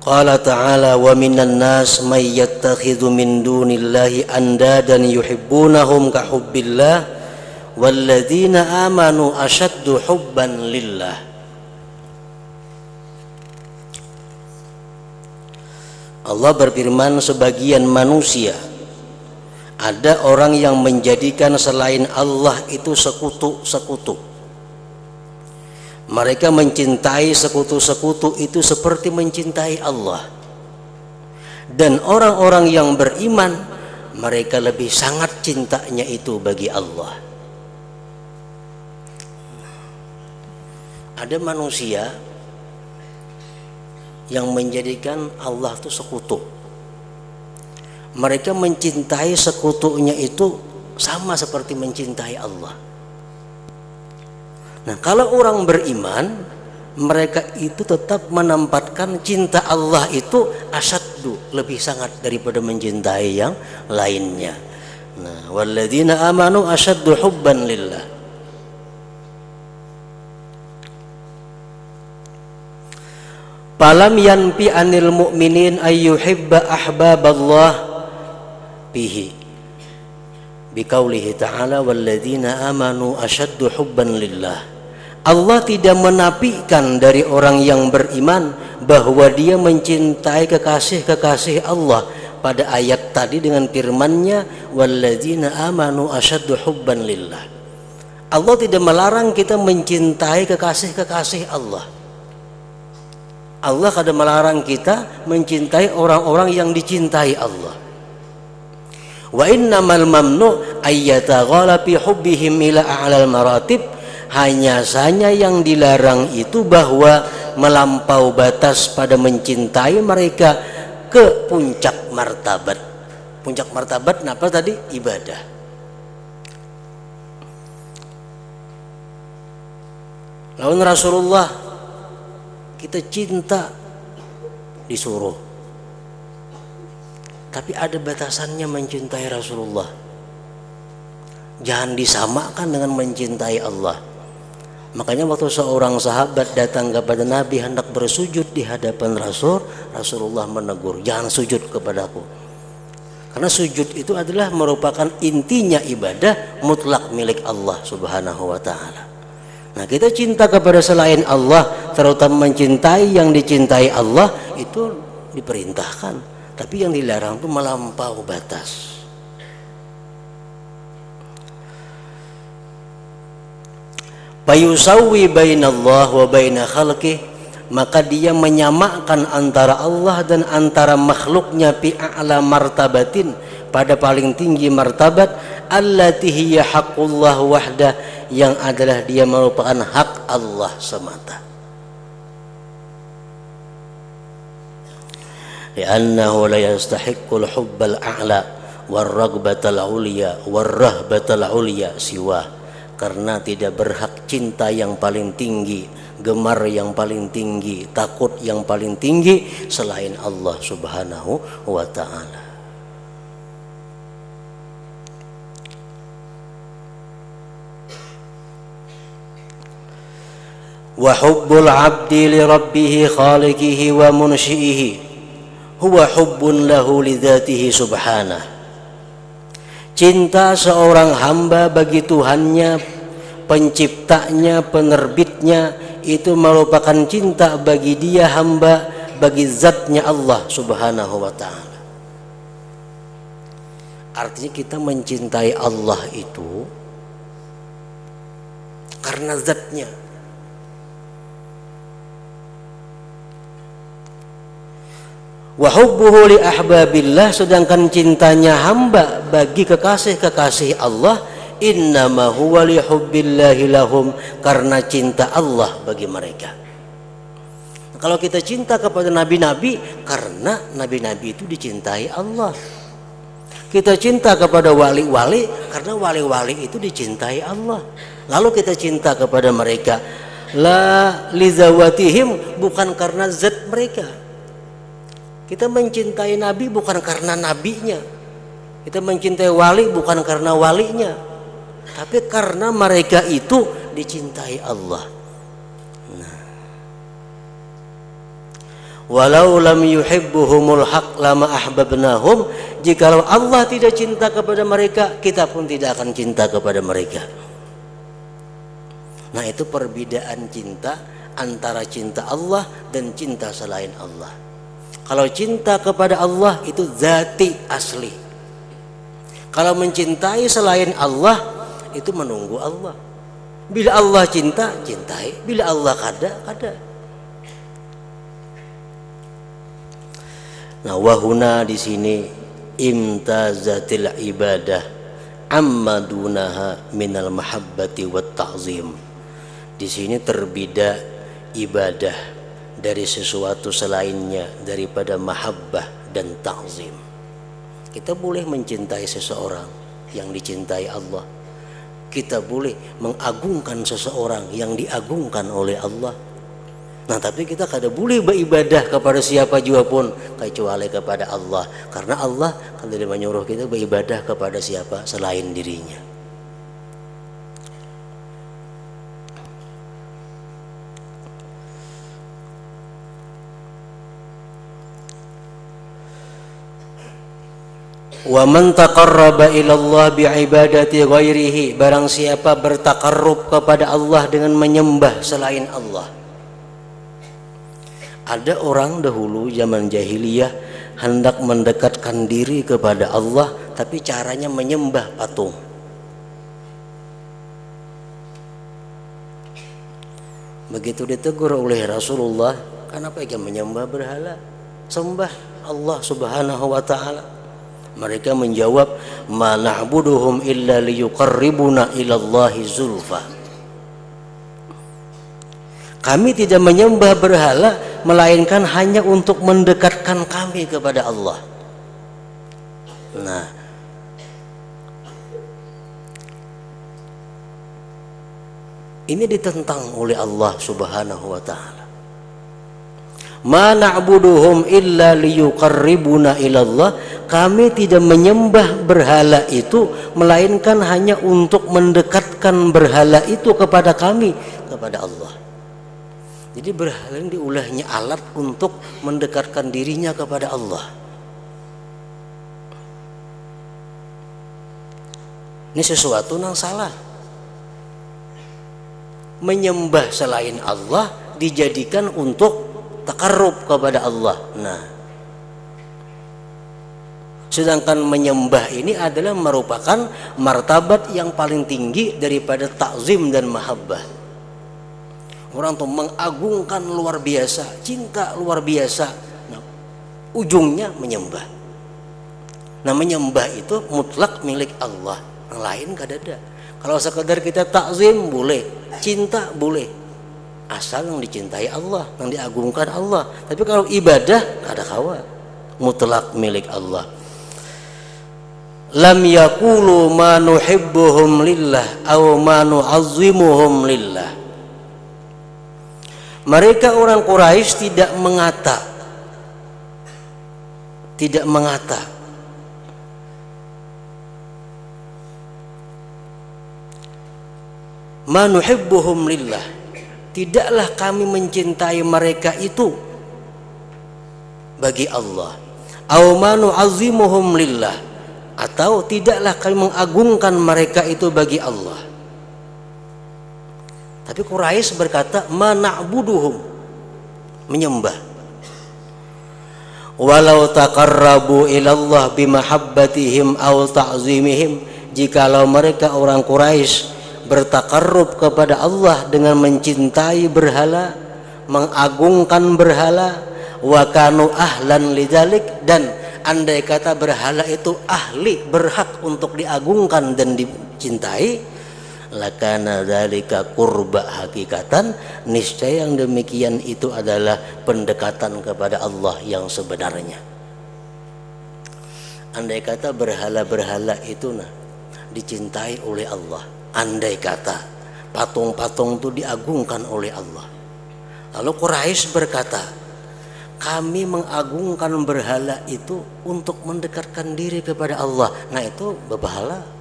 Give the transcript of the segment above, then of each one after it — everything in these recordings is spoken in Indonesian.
Qala ta'ala wa minan nas may yattakhidhu min dunillahi andadan yuhibbunahum ka hubbillah walladzina amanu ashaddu hubban lillah. Allah berfirman, sebagian manusia ada orang yang menjadikan selain Allah itu sekutu-sekutu. Mereka mencintai sekutu-sekutu itu seperti mencintai Allah. Dan orang-orang yang beriman, mereka lebih sangat cintanya itu bagi Allah. Ada manusia yang menjadikan Allah itu sekutu. Mereka mencintai sekutunya itu sama seperti mencintai Allah. Nah, kalau orang beriman, mereka itu tetap menempatkan cinta Allah itu asyaddu, lebih sangat daripada mencintai yang lainnya. Nah, walladzina amanu asyaddu hubban lillah. Falam yanfi anil mu'minin ayyuhibba ahbaballah bihi biqaulihi ta'ala walladzina amanu asyaddu hubban lillah. Allah tidak menafikan dari orang yang beriman bahwa dia mencintai kekasih-kekasih Allah pada ayat tadi dengan firman-Nya walladzina amanu asyaddu hubban lillah. Allah tidak melarang kita mencintai kekasih-kekasih Allah. Allah kadang melarang kita mencintai orang-orang yang dicintai Allah. Wa innamal mamnu ayyataghala fi hubbihim ila a'lal maratib. Hanya saja yang dilarang itu bahwa melampau batas pada mencintai mereka ke puncak martabat. Puncak martabat apa tadi? Ibadah. Lawan Rasulullah kita cinta disuruh, tapi ada batasannya mencintai Rasulullah. Jangan disamakan dengan mencintai Allah. Makanya waktu seorang sahabat datang kepada Nabi hendak bersujud di hadapan Rasulullah menegur, jangan sujud kepadaku. Karena sujud itu adalah merupakan intinya ibadah mutlak milik Allah Subhanahu wa ta'ala. Nah, kita cinta kepada selain Allah, terutama mencintai yang dicintai Allah, itu diperintahkan. Tapi yang dilarang itu melampau batas. Fayusawwi bainallah wa baina khalqih, maka dia menyamakan antara Allah dan antara makhluknya fi a'la martabatin, pada paling tinggi martabat, allati hiya haqqullah wahdah, yang adalah dia merupakan hak Allah semata. Li'annahu la yastahiqqul hubbal a'la war-ragbatal 'ulya war-rahbatal 'ulya siwa, karena tidak berhak cinta yang paling tinggi, gemar yang paling tinggi, takut yang paling tinggi selain Allah Subhanahu wa ta'ala. Wa hubbul 'abdi li rabbih khaliqihi wa munsyi'ihi huwa hubbun lahu li dzatihi subhanahu. Cinta seorang hamba bagi Tuhannya, penciptanya, penerbitnya, itu merupakan cinta bagi dia hamba, bagi zatnya Allah Subhanahu wa ta'ala. Artinya kita mencintai Allah itu karena zatnya. Wa hubbuhu li ahbabillah, sedangkan cintanya hamba bagi kekasih-kekasih Allah, innama huwa li hubbillahi lahum, karena cinta Allah bagi mereka. Kalau kita cinta kepada nabi-nabi, karena nabi-nabi itu dicintai Allah. Kita cinta kepada wali-wali, karena wali-wali itu dicintai Allah. Lalu kita cinta kepada mereka la lizawatihim, bukan karena zat mereka. Kita mencintai nabi bukan karena nabinya. Kita mencintai wali bukan karena walinya, tapi karena mereka itu dicintai Allah. walau lam yuhibbuhumul haq lama ahbabnahum, jikalau Allah tidak cinta kepada mereka, kita pun tidak akan cinta kepada mereka. Nah, itu perbedaan cinta antara cinta Allah dan cinta selain Allah. Kalau cinta kepada Allah itu zati asli. Kalau mencintai selain Allah itu menunggu Allah. Bila Allah cinta, cintai. Bila Allah kada, kada. Nah, wahuna di sini imtazatil ibadah amma dunaha minal mahabbati wat ta'zim. Di sini terbeda ibadah dari sesuatu selainnya daripada mahabbah dan ta'zim. Kita boleh mencintai seseorang yang dicintai Allah. Kita boleh mengagungkan seseorang yang diagungkan oleh Allah. Nah, tapi kita kada boleh beribadah kepada siapa juga pun kecuali kepada Allah, karena Allah kan tidak menyuruh kita beribadah kepada siapa selain dirinya. Wa man taqarraba ila Allah bi'ibadati ghairihi, barang siapa bertakarrub kepada Allah dengan menyembah selain Allah. Ada orang dahulu zaman jahiliyah hendak mendekatkan diri kepada Allah, tapi caranya menyembah patung. Begitu ditegur oleh Rasulullah, kenapa ia menyembah berhala? Sembah Allah Subhanahu wa ta'ala. Mereka menjawab, ma na'buduhum illa liyuqarribuna ilallahi zulfa. Kami tidak menyembah berhala melainkan hanya untuk mendekatkan kami kepada Allah. Nah, ini ditentang oleh Allah Subhanahu wa ta'ala. Ma na'buduhum illa liyuqarribuna ilallah, kami tidak menyembah berhala itu melainkan hanya untuk mendekatkan berhala itu kepada kami, kepada Allah. Jadi berhala ini diulahnya alat untuk mendekatkan dirinya kepada Allah. Ini sesuatu yang salah. Menyembah selain Allah dijadikan untuk takarrub kepada Allah. Nah, sedangkan menyembah ini adalah merupakan martabat yang paling tinggi daripada ta'zim dan mahabbah. Orang tuh mengagungkan luar biasa, cinta luar biasa. Nah, ujungnya menyembah. Nah, menyembah itu mutlak milik Allah, yang lain kada ada. Kalau sekedar kita ta'zim boleh, cinta boleh, asal yang dicintai Allah, yang diagungkan Allah. Tapi kalau ibadah kada kawa, mutlak milik Allah. Lam yaqulu ma nuhibbuhum lillah aw ma nu'azzimuhum lillah. Mereka orang Quraisy tidak mengata ma nuhibbuhum lillah, tidaklah kami mencintai mereka itu bagi Allah, aw ma nu'azzimuhum lillah, atau tidaklah kami mengagungkan mereka itu bagi Allah. Tapi Quraisy berkata ma na'buduhum, menyembah. Walau taqarrabu ilallah bimahabbatihim aw ta'zimihim, jikalau mereka orang Quraisy bertakarrub kepada Allah dengan mencintai berhala, mengagungkan berhala, wa kanu ahlan lidzalik, dan andai kata berhala itu ahli, berhak untuk diagungkan dan dicintai, lakana dzalika qurba hakikatan, niscaya yang demikian itu adalah pendekatan kepada Allah yang sebenarnya. Andai kata berhala-berhala itu dicintai oleh Allah, andai kata patung-patung itu diagungkan oleh Allah, lalu Quraisy berkata kami mengagungkan berhala itu untuk mendekatkan diri kepada Allah, nah itu berhala.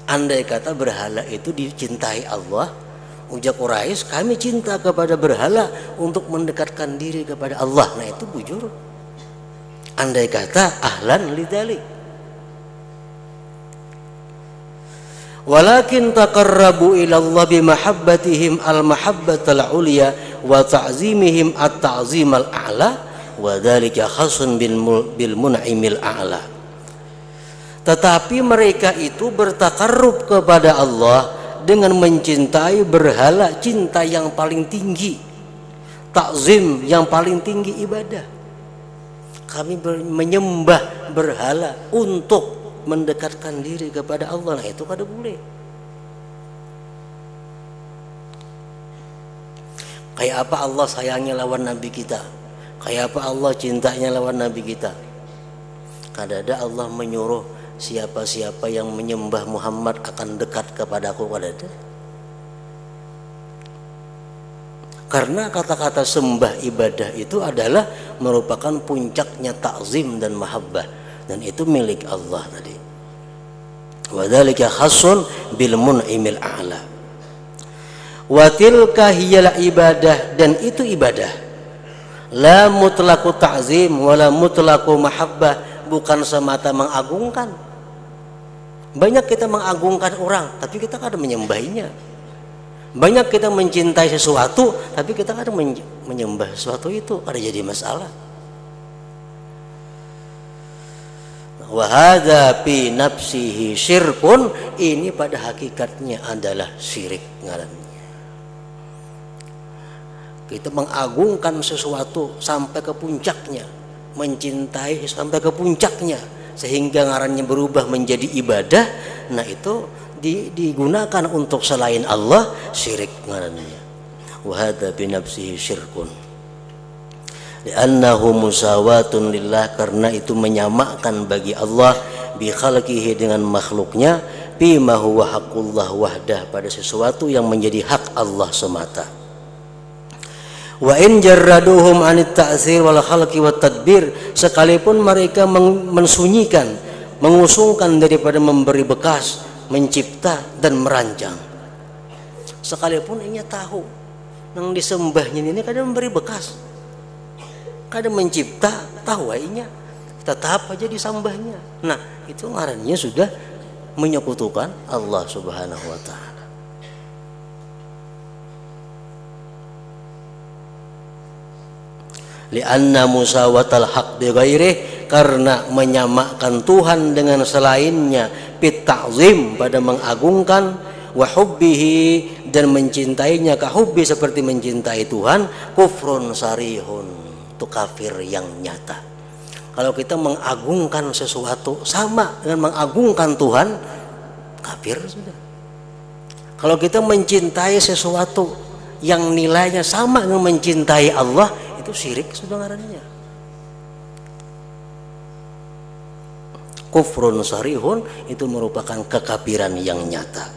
Andai kata berhala itu dicintai Allah, Ujar Quraisy, kami cinta kepada berhala untuk mendekatkan diri kepada Allah. Nah itu bujur. Andai kata ahlan lidzalik. Walakin taqarrabu ila Allah bimahabbatihim al-mahabbatal ulya wa ta'zimihim at-ta'zimal a'la wa dzalika khasun bil mun'imil a'la. Tetapi mereka itu bertakarrub kepada Allah dengan mencintai berhala, cinta yang paling tinggi, takzim yang paling tinggi ibadah. Kami menyembah berhala untuk mendekatkan diri kepada Allah. Nah itu kada boleh. Kayak apa Allah sayangnya lawan Nabi kita, kayak apa Allah cintanya lawan Nabi kita. Kada ada Allah menyuruh siapa-siapa yang menyembah Muhammad akan dekat kepadaku, kada ada. Karena kata-kata sembah ibadah itu adalah merupakan puncaknya takzim dan mahabbah, dan itu milik Allah tadi. Wa dzalika khasun bil mun'imil a'la. Wa tilka hiyal ibadah, dan itu ibadah. La mutlaqu ta'zim wala mutlaqu mahabbah, bukan semata mengagungkan. Banyak kita mengagungkan orang, tapi kita kada menyembahnya. Banyak kita mencintai sesuatu, tapi kita kada menyembah sesuatu itu, kada jadi masalah. Wa hadza fi nafsihi syirkun, ini pada hakikatnya adalah syirik ngarannya. Kita mengagungkan sesuatu sampai ke puncaknya, mencintai sampai ke puncaknya, sehingga ngarannya berubah menjadi ibadah. Nah itu digunakan untuk selain Allah, syirik ngarannya. Wa hadza bi nafsihi syirkun li'annahu musawatun lillah, karena itu menyamakan bagi Allah bi khalqihi dengan makhluknya, bima huwa haqqullah wahdah, pada sesuatu yang menjadi hak Allah semata. Wa in jarraduhum anit ta'sir wal khalqi wat tadbir, sekalipun mereka mensunyikan, mengusungkan daripada memberi bekas, mencipta dan merancang, sekalipun ia tahu nang disembahnya ini kada memberi bekas, kada mencipta, tahu inya tetap aja disembahnya. Nah itu ngarannya sudah menyekutukan Allah Subhanahu wa ta'ala. Lianna musawatal haq bi ghairih, karena menyamakan Tuhan dengan selainnya, fit ta'zim, pada mengagungkan, wa hubbihi, dan mencintainya, ka hubbi, seperti mencintai Tuhan, kufrun sarihun, itu kafir yang nyata. Kalau kita mengagungkan sesuatu sama dengan mengagungkan Tuhan, kafir sudah. Kalau kita mencintai sesuatu yang nilainya sama dengan mencintai Allah, itu syirik sudah ngarannya. Kufrun sarihun, itu merupakan kekafiran yang nyata.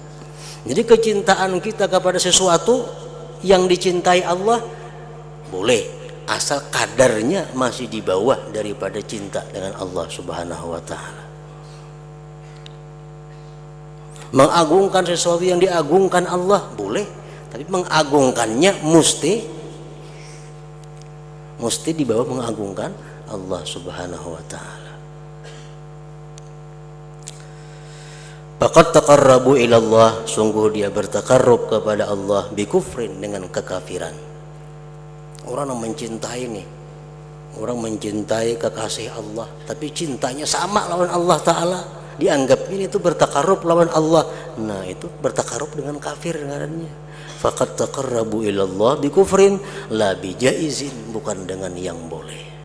Jadi kecintaan kita kepada sesuatu yang dicintai Allah boleh, asal kadarnya masih di bawah daripada cinta dengan Allah Subhanahu wa ta'ala. Mengagungkan sesuatu yang diagungkan Allah boleh, tapi mengagungkannya mesti di bawah mengagungkan Allah Subhanahu wa ta'ala. Faqad taqarrabu ila Allah, sungguh dia bertakarrub kepada Allah bikufrin, dengan kekafiran. Orang yang mencintai nih, orang mencintai kekasih Allah, tapi cintanya sama lawan Allah Ta'ala, dianggap ini itu bertakarrub lawan Allah. Nah itu bertakarrub dengan kafir ngarannya. Faqad taqarrabu ila Allah bikufrin la bijaizin, bukan dengan yang boleh.